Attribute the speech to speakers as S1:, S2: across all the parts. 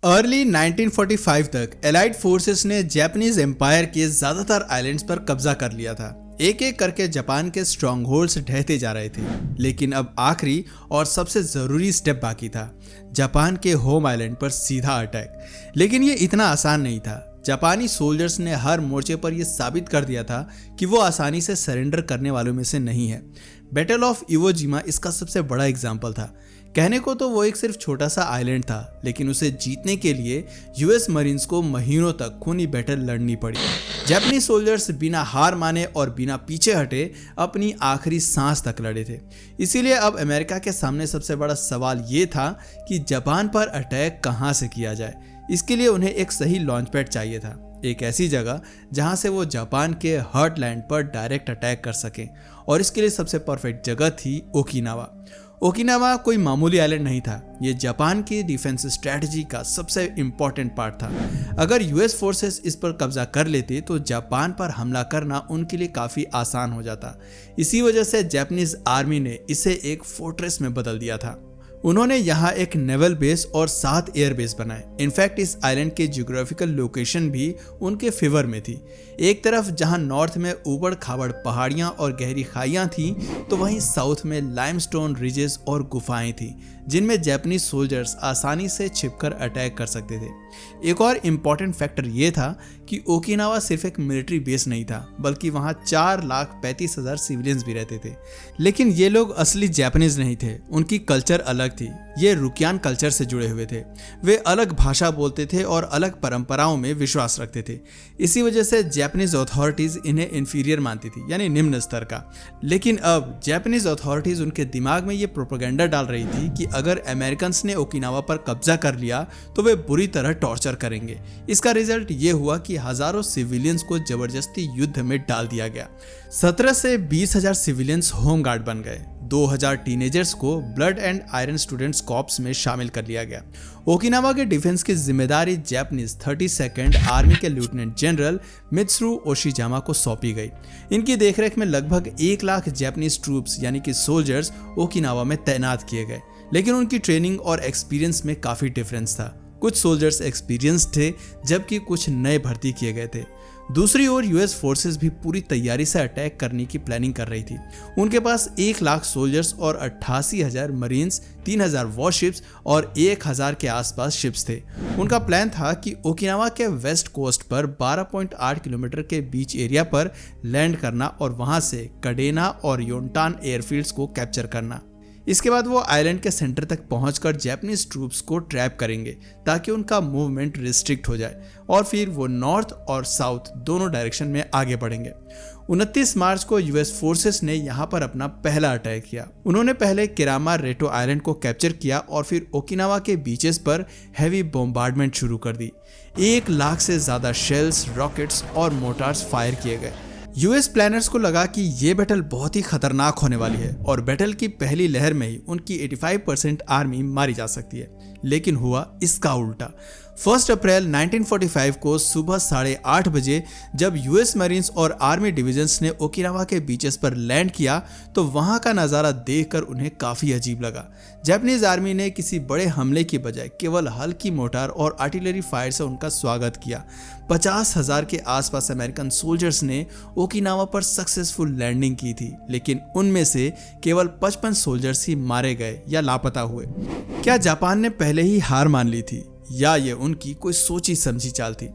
S1: Early 1945 तक allied forces ने Japanese empire के ज्यादातर आइलैंड्स पर कब्जा कर लिया था। एक एक करके जापान के स्ट्रॉन्ग होल्ड्स ढहते जा रहे थे, लेकिन अब आखिरी और सबसे जरूरी स्टेप बाकी था, जापान के होम आइलैंड पर सीधा अटैक। लेकिन ये इतना आसान नहीं था। जापानी सोल्जर्स ने हर मोर्चे पर यह साबित कर दिया था कि वो आसानी से सरेंडर करने वालों में से नहीं है। बैटल ऑफ इवो जिमा इसका सबसे बड़ा एग्जाम्पल था। कहने को तो वो एक सिर्फ छोटा सा आइलैंड था, लेकिन उसे जीतने के लिए यूएस मरीन्स को महीनों तक खूनी बैटल लड़नी पड़ी। जापानीज सोल्जर्स बिना हार माने और बिना पीछे हटे अपनी आखिरी सांस तक लड़े थे। इसीलिए अब अमेरिका के सामने सबसे बड़ा सवाल ये था कि जापान पर अटैक कहां से किया जाए। इसके लिए उन्हें एक सही लॉन्च पैड चाहिए था, एक ऐसी जगह जहां से वो जापान के हार्टलैंड पर डायरेक्ट अटैक कर सकें, और इसके लिए सबसे परफेक्ट जगह थी ओकिनावा। ओकिनावा कोई मामूली आइलैंड नहीं था, ये जापान की डिफेंस स्ट्रेटजी का सबसे इंपॉर्टेंट पार्ट था। अगर यूएस फोर्सेस इस पर कब्जा कर लेते तो जापान पर हमला करना उनके लिए काफ़ी आसान हो जाता। इसी वजह से जापानीज आर्मी ने इसे एक फोर्ट्रेस में बदल दिया था। उन्होंने यहाँ एक नेवल बेस और 7 एयर बेस बनाए। इनफैक्ट इस आइलैंड की जियोग्राफिकल लोकेशन भी उनके फेवर में थी। एक तरफ जहाँ नॉर्थ में ऊबड़ खाबड़ पहाड़ियाँ और गहरी खाइयाँ थीं, तो वहीं साउथ में लाइमस्टोन रिजेस और गुफाएं थीं, जिनमें जापानीज सोल्जर्स आसानी से छिपकर अटैक कर सकते थे। एक और इम्पॉर्टेंट फैक्टर ये था कि ओकिनावा सिर्फ एक मिलिट्री बेस नहीं था, बल्कि वहाँ 4,35,000 सिविलियंस भी रहते थे। लेकिन ये लोग असली जापानीज नहीं थे, उनकी कल्चर अलग थी। ये रुकियान कल्चर से जुड़े हुए थे। वे अलग भाषा बोलते थे और अलग परंपराओं में विश्वास रखते थे। इसी वजह से जापानीज अथॉरिटीज इन्हें इंफीरियर मानती थी, यानी निम्न स्तर का। लेकिन अब जापानीज अथॉरिटीज उनके दिमाग में ये प्रोपेगेंडा डाल रही थी कि अगर अमेरिकन ने ओकिनावा पर कब्जा कर लिया तो वे बुरी तरह टॉर्चर करेंगे। इसका रिजल्ट ये हुआ कि हजारों सिविलियंस को जबरदस्ती युद्ध में डाल दिया गया। 17 से 20,000 सिविलियंस होम गार्ड बन गए। 2,000 टीनेजर्स को blood and iron students corps में शामिल कर लिया गया। ओकिनावा के डिफेंस की जिम्मेदारी जापानीज 32nd आर्मी के लेफ्टिनेंट जनरल मित्सुरो ओशिजामा को सौंपी गई। इनकी देखरेख में लगभग 1 लाख जापानीज ट्रूप्स यानी कि सोल्जर्स ओकिनावा में तैनात किए गए। लेकिन उनकी ट्रेनिंग और एक्सपीरियंस में काफी डिफरेंस था। कुछ सोल्जर्स एक्सपीरियंस्ड थे, जबकि कुछ नए भर्ती किए गए थे। दूसरी ओर यूएस फोर्सेस भी पूरी तैयारी से अटैक करने की प्लानिंग कर रही थी। उनके पास 1 लाख सोल्जर्स और 88,000 मरीन्स, 3,000 वॉरशिप्स और 1,000 के आसपास शिप्स थे। उनका प्लान था कि ओकिनावा के वेस्ट कोस्ट पर 12.8 किलोमीटर के बीच एरिया पर लैंड करना और वहां से कडेना और योंटान एयरफील्ड्स को कैप्चर करना। इसके बाद वो आइलैंड के सेंटर तक पहुंचकर जापानीज ट्रूप्स को ट्रैप करेंगे ताकि उनका मूवमेंट रिस्ट्रिक्ट हो जाए, और फिर वो नॉर्थ और साउथ दोनों डायरेक्शन में आगे बढ़ेंगे। 29 मार्च को यूएस फोर्सेस ने यहाँ पर अपना पहला अटैक किया। उन्होंने पहले किरामा रेटो आइलैंड को कैप्चर किया और फिर ओकिनावा के बीचेस पर हैवी बॉम्बार्डमेंट शुरू कर दी। 1 लाख से ज्यादा शेल्स, रॉकेट्स और मोटार्स फायर किए गए। यूएस प्लानर्स को लगा कि ये बैटल बहुत ही खतरनाक होने वाली है और बैटल की पहली लहर में ही उनकी 85% आर्मी मारी जा सकती है। लेकिन हुआ इसका उल्टा। 1 अप्रैल 1945 को सुबह 8:30 बजे जब यूएस मरीन्स और आर्मी डिविजन्स ने ओकिनावा के बीचेस पर लैंड किया, तो वहां का नज़ारा देखकर उन्हें काफ़ी अजीब लगा। जापानीज आर्मी ने किसी बड़े हमले की बजाय केवल हल्की मोटार और आर्टिलरी फायर से उनका स्वागत किया। 50,000 के आसपास अमेरिकन सोल्जर्स ने ओकिनावा पर सक्सेसफुल लैंडिंग की थी, लेकिन उनमें से केवल 55 सोल्जर्स ही मारे गए या लापता हुए। क्या जापान ने पहले ही हार मान ली थी, या ये उनकी कोई सोची समझी चाल थी?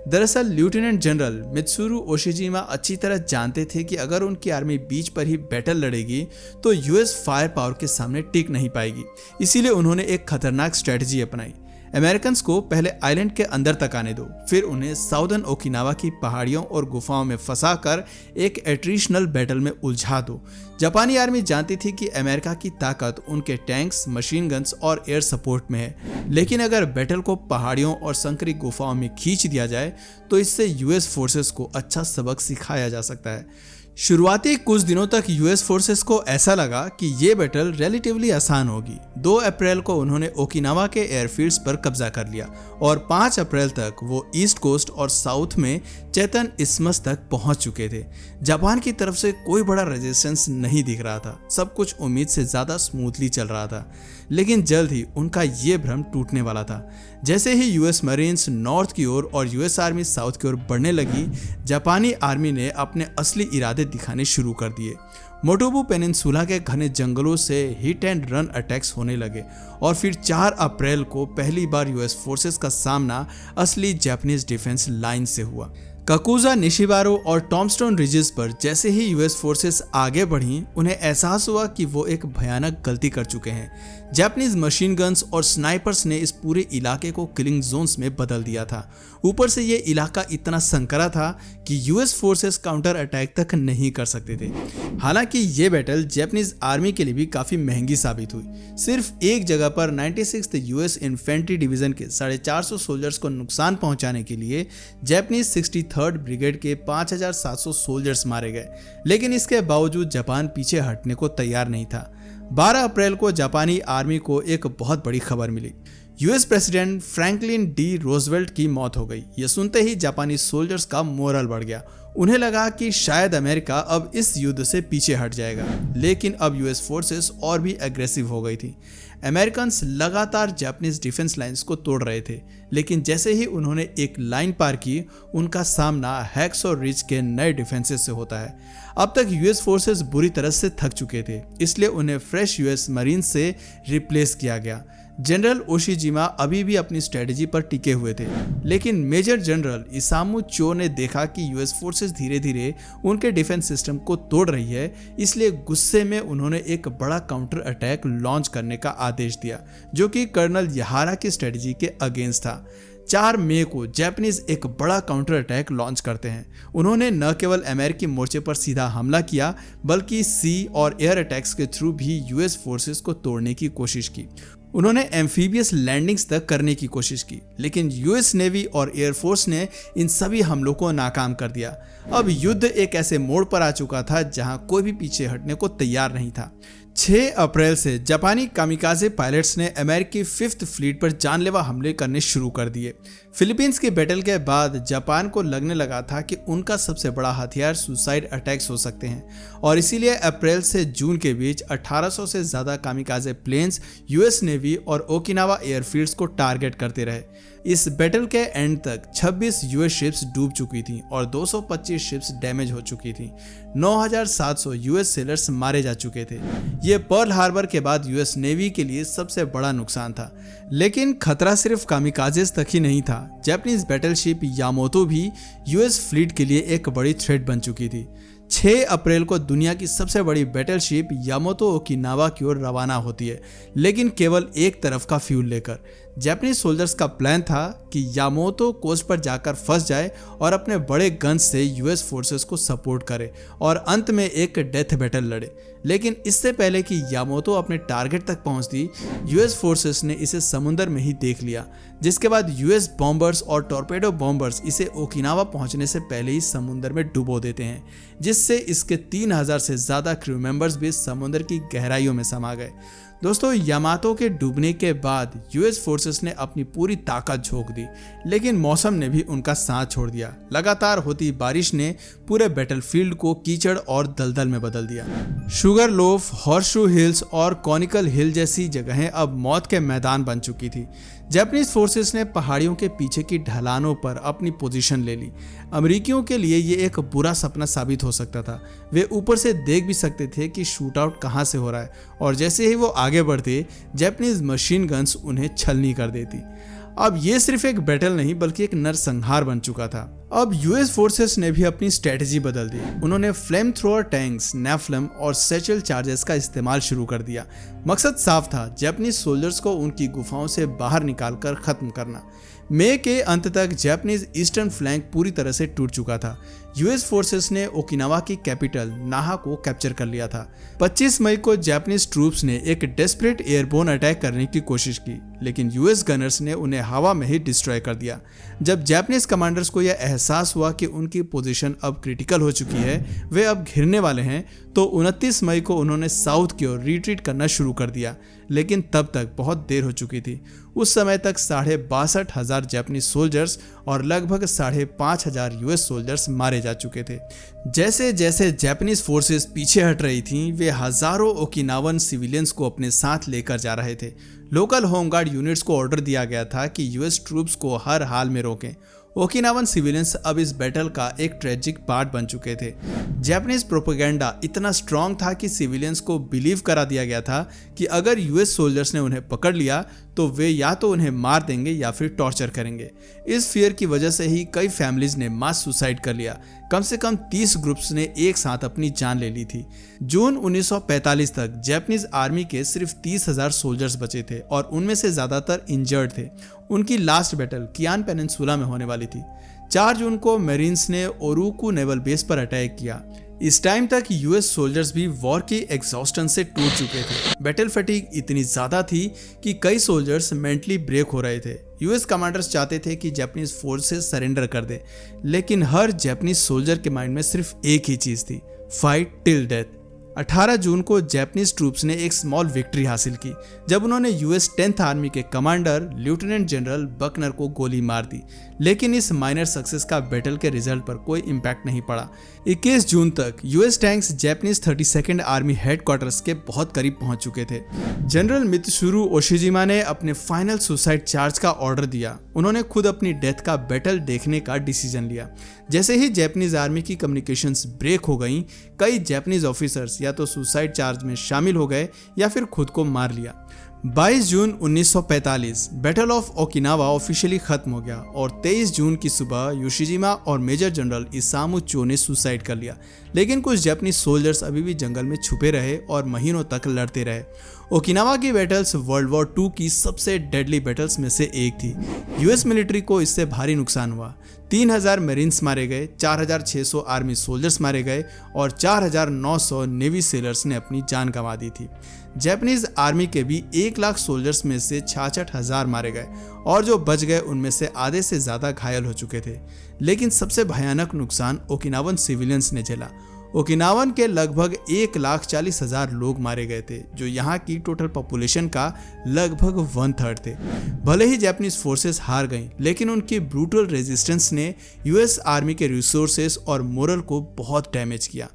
S1: दरअसल लेफ्टिनेंट जनरल मित्सुरो ओशिजामा अच्छी तरह जानते थे कि अगर उनकी आर्मी बीच पर ही बैटल लड़ेगी तो यूएस फायर पावर के सामने टिक नहीं पाएगी। इसीलिए उन्होंने एक खतरनाक स्ट्रेटजी अपनाई। अमेरिकन्स को पहले आइलैंड के अंदर तक आने दो, फिर उन्हें साउदर्न ओकिनावा की पहाड़ियों और गुफाओं में फंसाकर एक एट्रिशनल बैटल में उलझा दो। जापानी आर्मी जानती थी कि अमेरिका की ताकत उनके टैंक्स, मशीन गन्स और एयर सपोर्ट में है, लेकिन अगर बैटल को पहाड़ियों और संकरी गुफाओं में खींच दिया जाए तो इससे यूएस फोर्सेस को अच्छा सबक सिखाया जा सकता है। शुरुआती कुछ दिनों तक यूएस फोर्सेस को ऐसा लगा कि ये बैटल रिलेटिवली आसान होगी। 2 अप्रैल को उन्होंने ओकिनावा के एयरफील्ड्स पर कब्जा कर लिया और 5 अप्रैल तक वो ईस्ट कोस्ट और साउथ में चेतन इस्मस तक पहुंच चुके थे। जापान की तरफ से कोई बड़ा रेजिस्टेंस नहीं दिख रहा था, सब कुछ उम्मीद से ज्यादा स्मूथली चल रहा था। लेकिन जल्द ही उनका ये भ्रम टूटने वाला था। जैसे ही यूएस मरीन्स नॉर्थ की ओर और यूएस आर्मी साउथ की ओर बढ़ने लगी, जापानी आर्मी ने अपने असली इरादे दिखाने शुरू कर दिए। मोटोबू पेनिनसुला के घने जंगलों से हिट एंड रन अटैक्स होने लगे और फिर 4 अप्रैल को पहली बार यूएस फोर्सेस का सामना असली जापानीज डिफेंस लाइन से हुआ। काकुजा, निशिबारो और टॉमस्टोन रिजेस पर जैसे ही यूएस फोर्सेस आगे बढ़ी, उन्हें एहसास हुआ कि वो एक भयानक गलती कर चुके हैं। जापानीज मशीन गन्स और स्नाइपर्स ने इस पूरे इलाके को किलिंग जोन्स में बदल दिया था। ऊपर से ये इलाका इतना संकरा था कि यूएस फोर्सेस काउंटर अटैक तक नहीं कर सकते थे। हालांकि ये बैटल जापानीज आर्मी के लिए भी काफी महंगी साबित हुई। सिर्फ एक जगह पर 96th यूएस इन्फेंट्री डिवीजन के 450 सोल्जर्स को नुकसान पहुंचाने के लिए जापानीज 63rd ब्रिगेड के 5700 सोल्जर्स मारे गए, लेकिन इसके बावजूद जापान पीछे हटने को तैयार नहीं था। 12 अप्रैल को जापानी आर्मी को एक बहुत बड़ी खबर मिली। US president Franklin D Roosevelt की मौत हो गई। यह सुनते ही जापानी सोल्जर्स का मोरल बढ़ गया। उन्हें लगा कि शायद अमेरिका अब इस युद्ध से पीछे हट जाएगा, लेकिन अब यूएस फोर्सेस और भी एग्रेसिव हो गई थी। अमेरिकन्स लगातार जापानीज डिफेंस लाइंस को तोड़ रहे थे, लेकिन जैसे ही उन्होंने एक लाइन पार की, उनका सामना हैक्सॉ रिज के नए डिफेंसेस से होता है। अब तक यूएस फोर्सेस बुरी तरह से थक चुके थे, इसलिए उन्हें फ्रेश यूएस मरीन्स से रिप्लेस किया गया। जनरल ओशिजिमा अभी भी अपनी स्ट्रेटजी पर टिके हुए थे, लेकिन मेजर जनरल इसामू चो ने देखा कि यूएस फोर्सेस धीरे धीरे उनके डिफेंस सिस्टम को तोड़ रही है, इसलिए गुस्से में उन्होंने एक बड़ा काउंटर अटैक लॉन्च करने का आदेश दिया, जो कि कर्नल यहारा की स्ट्रेटजी के अगेंस्ट था। 4 मई को जापानीज एक बड़ा काउंटर अटैक लॉन्च करते हैं। उन्होंने न केवल अमेरिकी मोर्चे पर सीधा हमला किया, बल्कि सी और एयर अटैक्स के थ्रू भी यूएस फोर्सेस को तोड़ने की कोशिश की। उन्होंने एम्फीबियस लैंडिंग्स तक करने की कोशिश की, लेकिन यूएस नेवी और एयरफोर्स ने इन सभी हमलों को नाकाम कर दिया। अब युद्ध एक ऐसे मोड़ पर आ चुका था जहां कोई भी पीछे हटने को तैयार नहीं था। 6 अप्रैल से जापानी कामिकाजे पायलट्स ने अमेरिकी 5th फ्लीट पर जानलेवा हमले करने शुरू कर दिए। फिलीपींस की बैटल के बाद जापान को लगने लगा था कि उनका सबसे बड़ा हथियार सुसाइड अटैक्स हो सकते हैं, और इसीलिए अप्रैल से जून के बीच 1800 से ज्यादा कामिकाजे प्लेन्स यूएस नेवी और ओकिनावा एयरफील्ड्स को टारगेट करते रहे। इस बैटल के एंड तक 26 यूएस शिप्स डूब चुकी थीं और 225 शिप्स डैमेज हो चुकी थीं। 9700 यूएस सेलर्स मारे जा चुके थे। ये पर्ल हार्बर के बाद यूएस नेवी के लिए सबसे बड़ा नुकसान था। लेकिन खतरा सिर्फ कामिकाजेस तक ही नहीं था। जापानीज बैटलशिप यामोतो भी यूएस फ्लीट के लिए एक बड़ी थ्रेट बन चुकी थी। 6 अप्रैल को दुनिया की सबसे बड़ी बैटलशिप यामोतो ओकिनावा की ओर रवाना होती है, लेकिन केवल एक तरफ का फ्यूल लेकर। जापानीज सोल्जर्स का प्लान था कि यामोतो कोस्ट पर जाकर फंस जाए और अपने बड़े गन्स से यूएस फोर्सेस को सपोर्ट करे और अंत में एक डेथ बैटल लड़े। लेकिन इससे पहले कि यामोतो अपने टारगेट तक पहुंचती, यूएस फोर्सेस ने इसे समुद्र में ही देख लिया, जिसके बाद यूएस बॉम्बर्स और टॉर्पेडो बॉम्बर्स इसे ओकिनावा पहुंचने से पहले ही समुद्र में डुबो देते हैं, जिससे इसके 3000 से ज्यादा क्रू मेंबर्स भी समुद्र की गहराइयों में समा गए। दोस्तों, यामातो के डूबने के बाद यूएस फोर्सेस ने अपनी पूरी ताकत झोंक दी, लेकिन मौसम ने भी उनका साथ छोड़ दिया। लगातार होती बारिश ने पूरे बैटलफील्ड को कीचड़ और दलदल में बदल दिया। शुगर लोफ, हॉर्सशू हिल्स और कॉनिकल हिल जैसी जगहें अब मौत के मैदान बन चुकी थी। जापानीज फोर्सेस ने पहाड़ियों के पीछे की ढलानों पर अपनी पोजीशन ले ली। अमेरिकियों के लिए ये एक बुरा सपना साबित हो सकता था। वे ऊपर से देख भी सकते थे कि शूट आउट कहां से हो रहा है, और जैसे ही वो आगे बढ़ते, जापानीज मशीन गन्स उन्हें छलनी कर देती। अब ये सिर्फ एक बैटल नहीं, बल्कि एक नरसंहार बन चुका था। अब यूएस फोर्सेस ने भी अपनी स्ट्रेटजी बदल दी। उन्होंने फ्लेम थ्रोअर टैंक्स, नेफ्लम और सैचुअल चार्जेस का इस्तेमाल शुरू कर दिया। मकसद साफ था, जापानीज सोल्जर्स को उनकी गुफाओं से बाहर निकालकर खत्म करना। मई के अंत तक जापानीज ईस्टर्न फ्लैंक पूरी तरह से टूट चुका था। यूएस फोर्सेस ने ओकिनावा की कैपिटल नाहा को कैप्चर कर लिया था। 25 मई को जापानीज ट्रूप्स ने एक डेस्परेट एयरबोर्न अटैक करने की कोशिश की, लेकिन यूएस गनर्स ने उन्हें हवा में ही डिस्ट्रॉय कर दिया। जब जापानीज कमांडर्स को यह एहसास हुआ कि उनकी पोजीशन अब क्रिटिकल हो चुकी है, वे अब घिरने वाले हैं, तो 29 मई को उन्होंने साउथ की ओर रिट्रीट करना शुरू कर दिया, लेकिन तब तक बहुत देर हो चुकी थी। उस समय तक 62,500 जापानीज सोल्जर्स और लगभग 5,500 यूएस सोल्जर्स मारे जा चुके थे। जैसे जैसे जापानीज फोर्सेस पीछे हट रही थीं, वे हजारों ओकिनावन सिविलियंस को अपने साथ लेकर जा रहे थे। लोकल होमगार्ड यूनिट्स को ऑर्डर दिया गया था कि यूएस ट्रूप्स को हर हाल में रोकें। ओकिनावन सिविलियंस अब इस बैटल का एक ट्रेजिक पार्ट बन चुके थे। जापानीज प्रोपेगेंडा इतना स्ट्रांग था कि सिविलियंस को बिलीव करा दिया गया था कि अगर यूएस सोल्जर्स ने उन्हें पकड़ लिया तो वे या तो उन्हें मार देंगे या फिर टॉर्चर करेंगे। इस फियर की वजह से ही कई फैमिलीज ने मास सुसाइड कर लिया। कम से कम 30 ग्रुप्स ने एक साथ अपनी जान ले ली थी। जून 1945 तक जापानीज आर्मी के सिर्फ 30,000 सोल्जर्स बचे थे और उनमें से ज्यादातर इंजर्ड थे। उनकी लास्ट बैटल कियान पेनिनसुला में होने वाली थी। 4 जून को मेरिन्स ने ओरुकू नेवल बेस पर अटैक किया। इस टाइम तक यूएस सोल्जर्स भी वॉर की एग्जॉस्टन से टूट चुके थे। बैटल फटीग इतनी ज्यादा थी कि कई सोल्जर्स मेंटली ब्रेक हो रहे थे। यूएस कमांडर्स चाहते थे कि जापानीज फोर्सेस सरेंडर कर दे, लेकिन हर जापानीज सोल्जर के माइंड में सिर्फ एक ही चीज थी, फाइट टिल डेथ। 18 जून को जापानीज ट्रूप्स ने एक स्मॉल विक्ट्री हासिल की जब उन्होंने यूएस 10th आर्मी के कमांडर लेफ्टिनेंट जनरल बकनर को गोली मार दी, लेकिन इस माइनर सक्सेस का बैटल के रिजल्ट पर कोई इम्पैक्ट नहीं पड़ा। 21 जून तक US tanks Japanese 32nd army headquarters के बहुत करीब पहुंच चुके थे। जनरल मित्सुरू ओशिजिमा ने अपने फाइनल सुसाइड चार्ज का ऑर्डर दिया। उन्होंने खुद अपनी डेथ का बैटल देखने का डिसीजन लिया। जैसे ही जापानीज आर्मी की कम्युनिकेशंस ब्रेक हो गई, कई जापानीज ऑफिसर्स या तो सुसाइड चार्ज में शामिल हो गए या फिर खुद को मार लिया। 22 जून 1945 बैटल ऑफ ओकिनावा ऑफिशियली खत्म हो गया और 23 जून की सुबह योशिजिमा और मेजर जनरल इसामु चो ने सुसाइड कर लिया। लेकिन कुछ जापानीज सोल्जर्स अभी भी जंगल में छुपे रहे और महीनों तक लड़ते रहे। ओकिनावा की बैटल्स वर्ल्ड वॉर 2 की सबसे डेडली बैटल्स में से एक थी। यूएस मिलिट्री को इससे भारी नुकसान हुआ। 3000 मेरिन्स मारे गए, 4600 आर्मी सोल्जर्स मारे गए और 4900 नेवी सेलर्स ने अपनी जान गंवा दी थी। जापानीज आर्मी के भी 1 लाख सोल्जर्स में से 66,000 मारे गए और जो बच गए उनमें से आधे से ज्यादा घायल हो चुके थे। लेकिन सबसे भयानक नुकसान ओकिनावन सिविलियंस ने झेला। ओकिनावन के लगभग 1,40,000 लोग मारे गए थे, जो यहाँ की टोटल पॉपुलेशन का लगभग 1/3 थे। भले ही जापानीज फोर्सेस हार गईं, लेकिन उनकी ब्रूटल रेजिस्टेंस ने यूएस आर्मी के रिसोर्सेस और मोरल को बहुत डैमेज किया।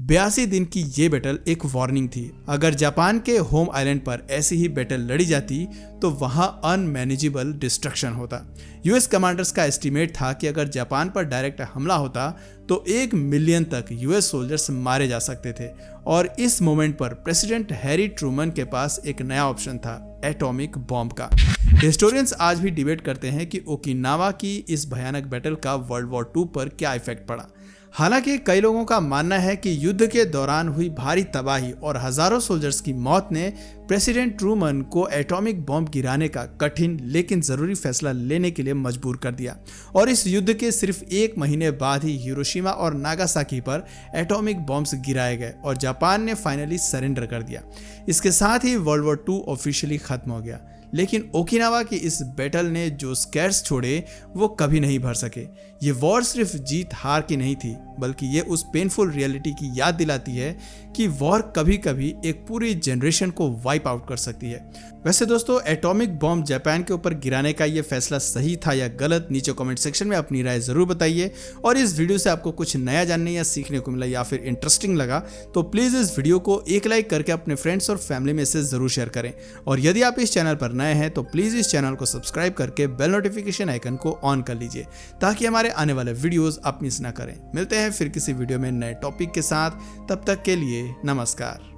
S1: 82 दिन की ये बैटल एक वार्निंग थी। अगर जापान के होम आइलैंड पर ऐसी ही बैटल लड़ी जाती तो वहां अनमैनेजेबल डिस्ट्रक्शन होता। यूएस कमांडर्स का एस्टीमेट था कि अगर जापान पर डायरेक्ट हमला होता तो 1 मिलियन तक यूएस सोल्जर्स मारे जा सकते थे। और इस मोमेंट पर प्रेसिडेंट हैरी ट्रूमन के पास एक नया ऑप्शन था, एटॉमिक बॉम्ब का। हिस्टोरियंस आज भी डिबेट करते हैं कि ओकिनावा की इस भयानक बैटल का वर्ल्ड वॉर 2 पर क्या इफेक्ट पड़ा। हालांकि कई लोगों का मानना है कि युद्ध के दौरान हुई भारी तबाही और हजारों सोल्जर्स की मौत ने प्रेसिडेंट ट्रूमन को एटॉमिक बॉम्ब गिराने का कठिन लेकिन जरूरी फैसला लेने के लिए मजबूर कर दिया। और इस युद्ध के सिर्फ 1 महीने बाद ही हिरोशिमा और नागासाकी पर एटॉमिक बॉम्ब्स गिराए गए और जापान ने फाइनली सरेंडर कर दिया। इसके साथ ही वर्ल्ड वॉर 2 ऑफिशियली खत्म हो गया। लेकिन ओकिनावा की इस बैटल ने जो स्कैर्स छोड़े वो कभी नहीं भर सके। ये वॉर सिर्फ जीत हार की नहीं थी, बल्कि ये उस पेनफुल रियलिटी की याद दिलाती है कि वॉर कभी कभी एक पूरी जनरेशन को वाइप आउट कर सकती है। वैसे दोस्तों, एटॉमिक बॉम्ब जापान के ऊपर गिराने का ये फैसला सही था या गलत, नीचे कमेंट सेक्शन में अपनी राय जरूर बताइए। और इस वीडियो से आपको कुछ नया जानने या सीखने को मिला या फिर इंटरेस्टिंग लगा तो प्लीज इस वीडियो को एक लाइक करके अपने फ्रेंड्स और फैमिली में से जरूर शेयर करें। और यदि आप इस चैनल पर नए हैं तो प्लीज इस चैनल को सब्सक्राइब करके बेल नोटिफिकेशन आइकन को ऑन कर लीजिए ताकि हमारे आने वाले वीडियोस आप मिस ना करें। मिलते हैं फिर किसी वीडियो में नए टॉपिक के साथ, तब तक के लिए नमस्कार।